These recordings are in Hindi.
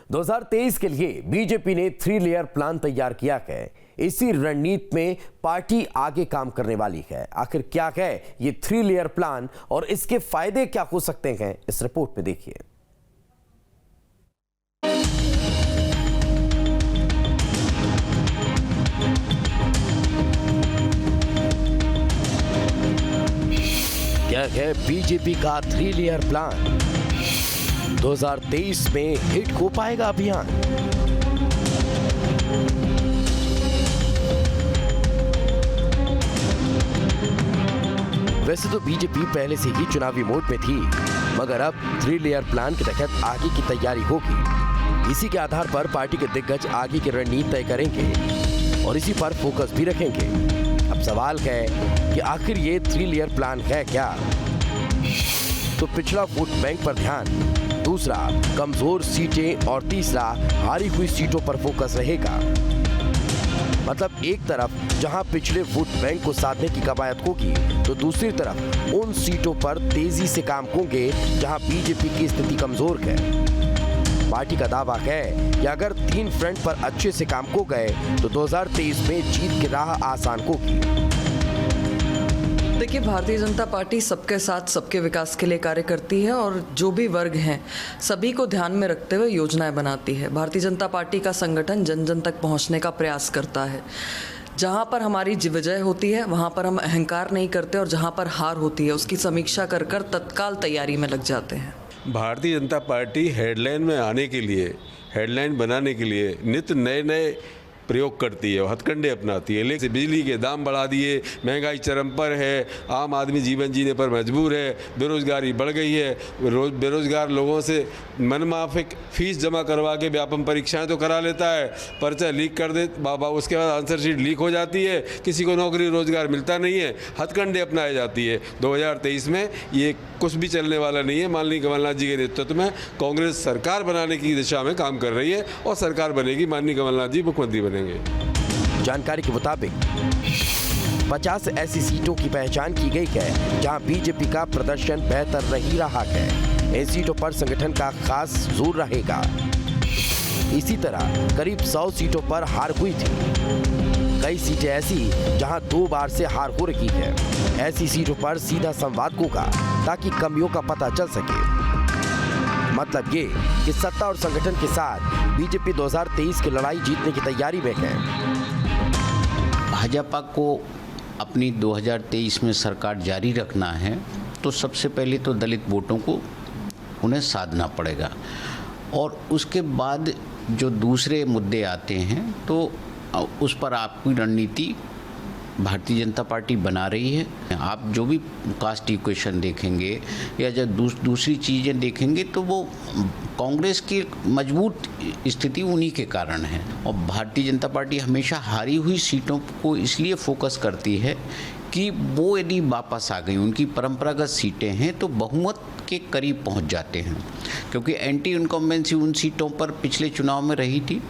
2023 के लिए बीजेपी ने 3 लेयर प्लान तैयार किया है। इसी रणनीति में पार्टी आगे काम करने वाली है। आखिर क्या है ये 3 लेयर प्लान और इसके फायदे क्या हो सकते हैं, इस रिपोर्ट में देखिए। क्या है बीजेपी का 3 लेयर प्लान? 2023 में हिट हो पाएगा अभियान? वैसे तो बीजेपी पहले से ही चुनावी मोड में थी, मगर अब 3 लेयर प्लान के तहत आगे की तैयारी होगी। इसी के आधार पर पार्टी के दिग्गज आगे की रणनीति तय करेंगे और इसी पर फोकस भी रखेंगे। अब सवाल है कि आखिर ये 3 लेयर प्लान है क्या? तो पिछड़ा वोट बैंक पर ध्यान, दूसरा कमजोर सीटें और तीसरा हारी हुई सीटों पर फोकस रहेगा। मतलब एक तरफ जहां पिछले वोट बैंक को साधने की कवायद होगी, तो दूसरी तरफ उन सीटों पर तेजी से काम होंगे जहां बीजेपी की स्थिति कमजोर है। पार्टी का दावा है कि अगर 3 फ्रंट पर अच्छे से काम हो गए तो 2023 में जीत की राह आसान होगी। देखिए, भारतीय जनता पार्टी सबके साथ सबके विकास के लिए कार्य करती है और जो भी वर्ग हैं सभी को ध्यान में रखते हुए योजनाएं बनाती है। भारतीय जनता पार्टी का संगठन जन जन तक पहुंचने का प्रयास करता है। जहां पर हमारी विजय होती है वहां पर हम अहंकार नहीं करते और जहां पर हार होती है उसकी समीक्षा कर कर तत्काल तैयारी में लग जाते हैं। भारतीय जनता पार्टी हेडलाइन में आने के लिए, हेडलाइन बनाने के लिए नित्य नए नए प्रयोग करती है, हथकंडे अपनाती है। लेकिन बिजली के दाम बढ़ा दिए, महंगाई चरम पर है, आम आदमी जीवन जीने पर मजबूर है, बेरोजगारी बढ़ गई है, बेरोजगार लोगों से मनमाफिक फीस जमा करवा के व्यापम परीक्षाएं तो करा लेता है, पर्चा लीक कर दे बाबा, उसके बाद आंसर शीट लीक हो जाती है, किसी को नौकरी रोजगार मिलता नहीं है, हथकंडे अपनाए जाती है। 2023 में ये कुछ भी चलने वाला नहीं है। माननीय कमलनाथ जी के नेतृत्व में कांग्रेस सरकार बनाने की दिशा में काम कर रही है और सरकार बनेगी, माननीय कमलनाथ जी मुख्यमंत्री बनेंगे। जानकारी के मुताबिक 50 ऐसी सीटों की पहचान की गई है जहां बीजेपी का प्रदर्शन बेहतर नहीं रहा है। इन सीटों पर संगठन का खास जोर रहेगा। इसी तरह करीब 100 सीटों पर हार हुई थी। कई सीटें ऐसी जहां 2 बार से हार हो रही है। ऐसी सीटों पर सीधा संवाद होगा ताकि कमियों का पता चल सके। मतलब ये कि सत्ता और संगठन के साथ बीजेपी 2023 की लड़ाई जीतने की तैयारी में है। भाजपा को अपनी 2023 में सरकार जारी रखना है तो सबसे पहले तो दलित वोटों को उन्हें साधना पड़ेगा और उसके बाद जो दूसरे मुद्दे आते हैं तो उस पर आपकी रणनीति भारतीय जनता पार्टी बना रही है। आप जो भी कास्ट इक्वेशन देखेंगे या जब दूसरी चीज़ें देखेंगे तो वो कांग्रेस की मजबूत स्थिति उन्हीं के कारण है और भारतीय जनता पार्टी हमेशा हारी हुई सीटों को इसलिए फोकस करती है कि वो यदि वापस आ गई, उनकी परंपरागत सीटें हैं तो बहुमत के करीब पहुंच जाते हैं, क्योंकि एंटी इनकम्बेंसी उन सीटों पर पिछले चुनाव में रही थी।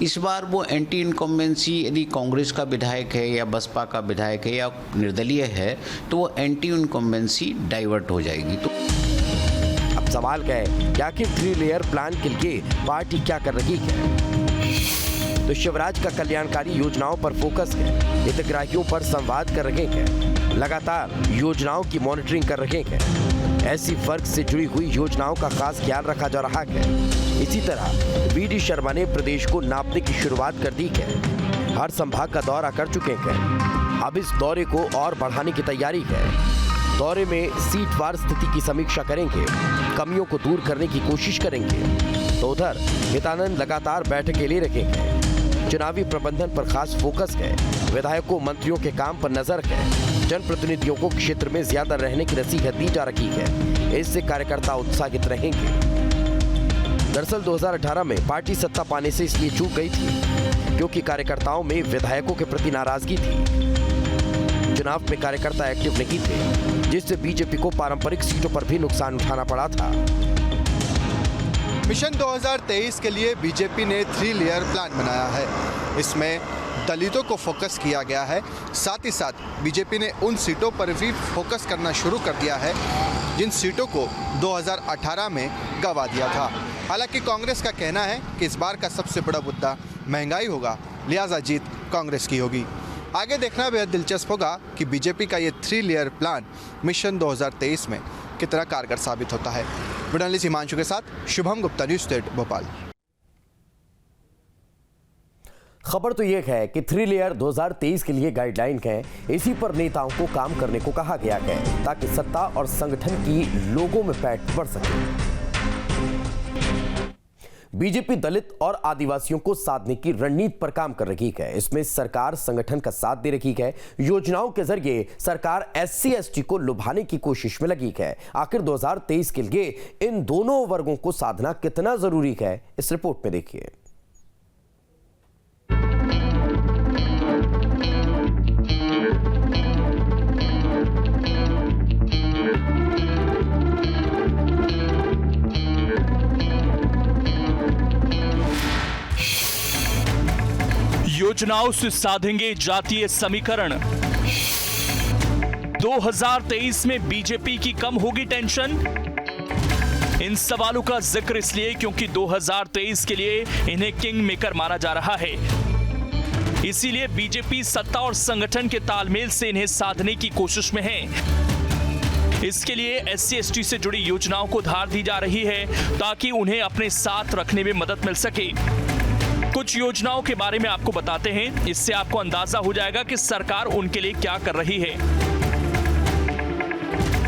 इस बार वो एंटी इनकम्बेंसी यदि कांग्रेस का विधायक है या बसपा का विधायक है या निर्दलीय है तो वो एंटी इनकम्बेंसी डाइवर्ट हो जाएगी। तो अब सवाल है कि आखिर 3 लेयर प्लान के लिए पार्टी क्या कर रही है? तो शिवराज का कल्याणकारी योजनाओं पर फोकस है। हितग्राहियों पर संवाद कर रहे हैं, लगातार योजनाओं की मॉनिटरिंग कर रहे हैं। ऐसी वर्ग से जुड़ी हुई योजनाओं का खास ख्याल रखा जा रहा है। इसी तरह वीडी शर्मा ने प्रदेश को नापने की शुरुआत कर दी है। हर संभाग का दौरा कर चुके हैं। अब इस दौरे को और बढ़ाने की तैयारी है। दौरे में सीटवार स्थिति की समीक्षा करेंगे, कमियों को दूर करने की कोशिश करेंगे। तो उधर हितानंद लगातार बैठकें ले रहे हैं। चुनावी प्रबंधन पर खास फोकस है। विधायकों मंत्रियों के काम पर नजर है। जनप्रतिनिधियों को क्षेत्र में ज्यादा रहने की नसीहत दी जा रही है। इससे कार्यकर्ता उत्साहित रहेंगे। दरअसल 2018 में पार्टी सत्ता पाने से इसलिए चूक गई थी क्योंकि कार्यकर्ताओं में विधायकों के प्रति नाराजगी थी। चुनाव में कार्यकर्ता एक्टिव नहीं थे, जिससे बीजेपी को पारंपरिक सीटों पर भी नुकसान उठाना पड़ा था। मिशन 2023 के लिए बीजेपी ने 3 लेयर प्लान बनाया है। इसमें दलितों को फोकस किया गया है। साथ ही साथ बीजेपी ने उन सीटों पर भी फोकस करना शुरू कर दिया है जिन सीटों को 2018 में गंवा दिया था। हालांकि कांग्रेस का कहना है कि इस बार का सबसे बड़ा मुद्दा महंगाई होगा, लिहाजा जीत कांग्रेस की होगी। आगे देखना बेहद दिलचस्प होगा कि बीजेपी का ये 3 लेयर प्लान मिशन 2023 में कितना कारगर साबित होता है। जर्नलिस्ट हिमांशु के साथ शुभम गुप्ता, न्यूज़ स्टेट भोपाल। खबर तो ये है कि 3 लेयर 2023 के लिए गाइडलाइन है। इसी पर नेताओं को काम करने को कहा गया है ताकि सत्ता और संगठन की लोगों में पैठ बढ़ सके। बीजेपी दलित और आदिवासियों को साधने की रणनीति पर काम कर रही है। इसमें सरकार संगठन का साथ दे रही है। योजनाओं के जरिए सरकार SC/ST को लुभाने की कोशिश में लगी है। आखिर 2023 के लिए इन दोनों वर्गों को साधना कितना जरूरी है, इस रिपोर्ट में देखिए। योजनाओं से साधेंगे जातीय समीकरण। 2023 में बीजेपी की कम होगी टेंशन। इन सवालों का जिक्र इसलिए क्योंकि 2023 के लिए इन्हें किंग मेकर माना जा रहा है। इसीलिए बीजेपी सत्ता और संगठन के तालमेल से इन्हें साधने की कोशिश में है। इसके लिए SC/ST से जुड़ी योजनाओं को धार दी जा रही है ताकि उन्हें अपने साथ रखने में मदद मिल सके। कुछ योजनाओं के बारे में आपको बताते हैं, इससे आपको अंदाजा हो जाएगा कि सरकार उनके लिए क्या कर रही है।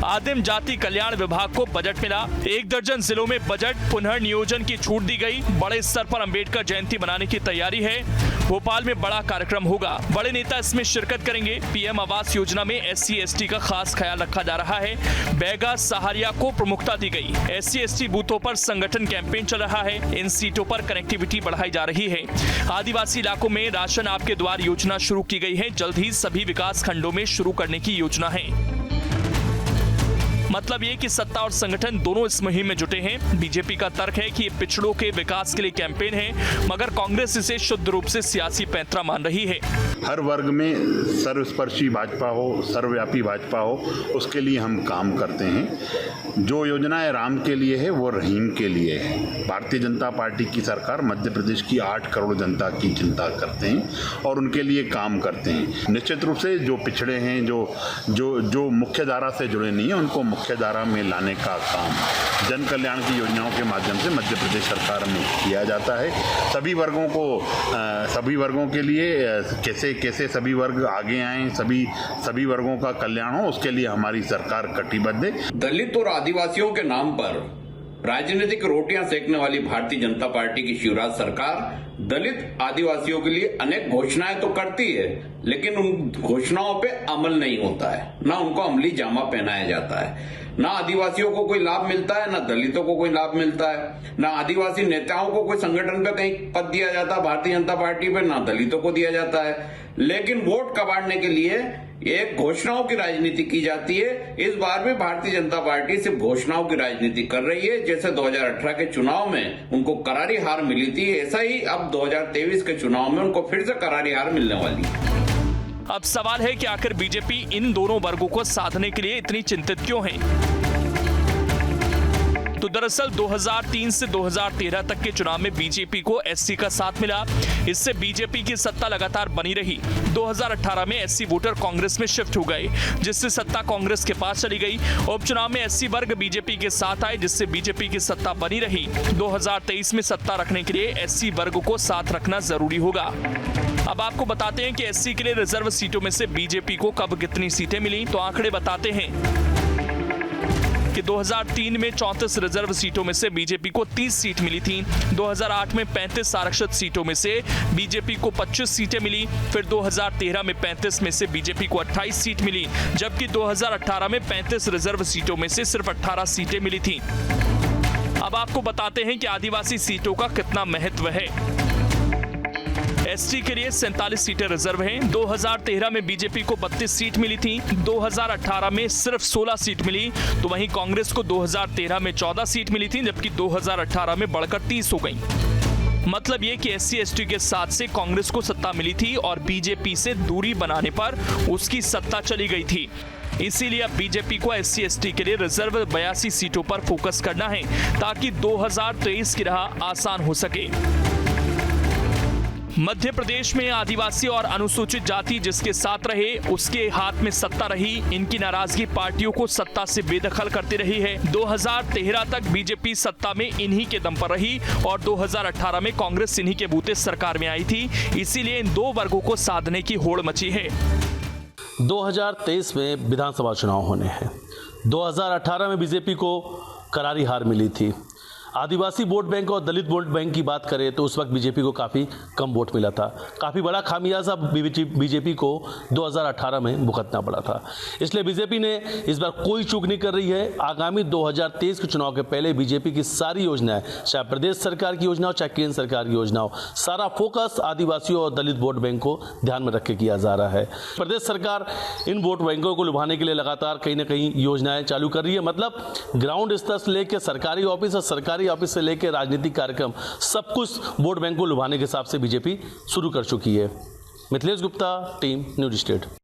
आदिम जाति कल्याण विभाग को बजट मिला। 1 दर्जन जिलों में बजट पुनर्नियोजन की छूट दी गई। बड़े स्तर पर अंबेडकर जयंती मनाने की तैयारी है। भोपाल में बड़ा कार्यक्रम होगा, बड़े नेता इसमें शिरकत करेंगे। PM आवास योजना में SC/ST का खास ख्याल रखा जा रहा है। बैगा सहारिया को प्रमुखता दी गई। SC/ST बूथों पर संगठन कैंपेन चल रहा है। इन सीटों पर कनेक्टिविटी बढ़ाई जा रही है। आदिवासी इलाकों में राशन आपके द्वार योजना शुरू की गई है। जल्द ही सभी विकास खंडों में शुरू करने की योजना है। मतलब ये कि सत्ता और संगठन दोनों इस मुहिम में जुटे हैं। बीजेपी का तर्क है कि ये पिछड़ों के विकास के लिए कैंपेन है, मगर कांग्रेस इसे शुद्ध रूप से सियासी पैंतरा मान रही है। हर वर्ग में सर्वस्पर्शी भाजपा हो, सर्वव्यापी भाजपा हो, उसके लिए हम काम करते हैं। जो योजनाएं राम के लिए है वो रहीम के लिए है। भारतीय जनता पार्टी की सरकार मध्य प्रदेश की 8 करोड़ जनता की चिंता करते हैं और उनके लिए काम करते हैं। निश्चित रूप से जो पिछड़े हैं, जो मुख्य धारा से जुड़े नहीं हैं, उनको मुख्य धारा में लाने का काम जन कल्याण की योजनाओं के माध्यम से मध्य प्रदेश सरकार में किया जाता है। सभी वर्गों के लिए कैसे सभी वर्ग आगे आएं, सभी वर्गों का कल्याण हो, उसके लिए हमारी सरकार कटिबद्ध है। दलित और आदिवासियों के नाम पर राजनीतिक रोटियां सेकने वाली भारतीय जनता पार्टी की शिवराज सरकार दलित आदिवासियों के लिए अनेक घोषणाएं तो करती है, लेकिन उन घोषणाओं पे अमल नहीं होता है। ना उनको अमली जामा पहनाया जाता है। ना आदिवासियों को कोई लाभ मिलता है, ना दलितों को कोई लाभ मिलता है। ना आदिवासी नेताओं को कोई संगठन पे कहीं पद दिया जाता है भारतीय जनता पार्टी पे, ना दलितों को दिया जाता है। लेकिन वोट कबाड़ने के लिए एक घोषणाओं की राजनीति की जाती है। इस बार भी भारतीय जनता पार्टी सिर्फ घोषणाओं की राजनीति कर रही है। जैसे 2018 के चुनाव में उनको करारी हार मिली थी, ऐसा ही अब 2023 के चुनाव में उनको फिर से करारी हार मिलने वाली है। अब सवाल है कि आखिर बीजेपी इन दोनों वर्गों को साधने के लिए इतनी चिंतित क्यों है? तो दरअसल 2003 से 2013 तक के चुनाव में बीजेपी को SC का साथ मिला। इससे बीजेपी की सत्ता लगातार बनी रही। 2018 में SC वोटर कांग्रेस में शिफ्ट हो गए, जिससे सत्ता कांग्रेस के पास चली गई। उपचुनाव में SC वर्ग बीजेपी के साथ आए, जिससे बीजेपी की सत्ता बनी रही। 2023 में सत्ता रखने के लिए SC वर्ग को साथ रखना जरूरी होगा। अब आपको बताते हैं कि SC के लिए रिजर्व सीटों में से बीजेपी को कब कितनी सीटें मिली। तो आंकड़े बताते हैं कि 2003 में 34 रिजर्व सीटों में से बीजेपी को 30 सीट मिली थी। 2008 में 35 आरक्षित सीटों में से बीजेपी को 25 सीटें मिली। फिर 2013 में 35 में से बीजेपी को 28 सीट मिली, जबकि 2018 में 35 रिजर्व सीटों में से सिर्फ 18 सीटें मिली थी। अब आपको बताते हैं कि आदिवासी सीटों का कितना महत्व है। ST के लिए 47 सीटें रिजर्व हैं। 2013 में बीजेपी को 32 सीट मिली थी। 2018 में सिर्फ 16 सीट मिली। तो वहीं कांग्रेस को 2013 में 14 सीट मिली थी, जबकि 2018 में बढ़कर 30 हो गई। मतलब ये कि SC/ST के साथ से कांग्रेस को सत्ता मिली थी और बीजेपी से दूरी बनाने पर उसकी सत्ता चली गई थी। इसीलिए अब बीजेपी को SC/ST के लिए रिजर्व 82 सीटों पर फोकस करना है ताकि 2023 की राह आसान हो सके। मध्य प्रदेश में आदिवासी और अनुसूचित जाति जिसके साथ रहे उसके हाथ में सत्ता रही। इनकी नाराजगी पार्टियों को सत्ता से बेदखल करती रही है। 2013 तक बीजेपी सत्ता में इन्हीं के दम पर रही और 2018 में कांग्रेस इन्हीं के बूते सरकार में आई थी। इसीलिए इन दो वर्गों को साधने की होड़ मची है। 2023 में विधानसभा चुनाव होने हैं। 2018 में बीजेपी को करारी हार मिली थी। आदिवासी वोट बैंक और दलित वोट बैंक की बात करें तो उस वक्त बीजेपी को काफ़ी कम वोट मिला था। काफ़ी बड़ा खामियाजा बीजेपी को 2018 में भुगतना पड़ा था। इसलिए बीजेपी ने इस बार कोई चूक नहीं कर रही है। आगामी 2023 के चुनाव के पहले बीजेपी की सारी योजनाएं, चाहे प्रदेश सरकार की योजना हो चाहे केंद्र सरकार की योजना हो, सारा फोकस आदिवासियों और दलित वोट बैंक को ध्यान में रख के किया जा रहा है। प्रदेश सरकार इन वोट बैंकों को लुभाने के लिए लगातार कहीं ना कहीं योजनाएं चालू कर रही है। मतलब ग्राउंड स्तर से लेकर सरकारी ऑफिस और सरकारी ऑफिस से लेकर राजनीतिक कार्यक्रम सब कुछ वोट बैंक को लुभाने के हिसाब से बीजेपी शुरू कर चुकी है। Mithilesh Gupta, team news state.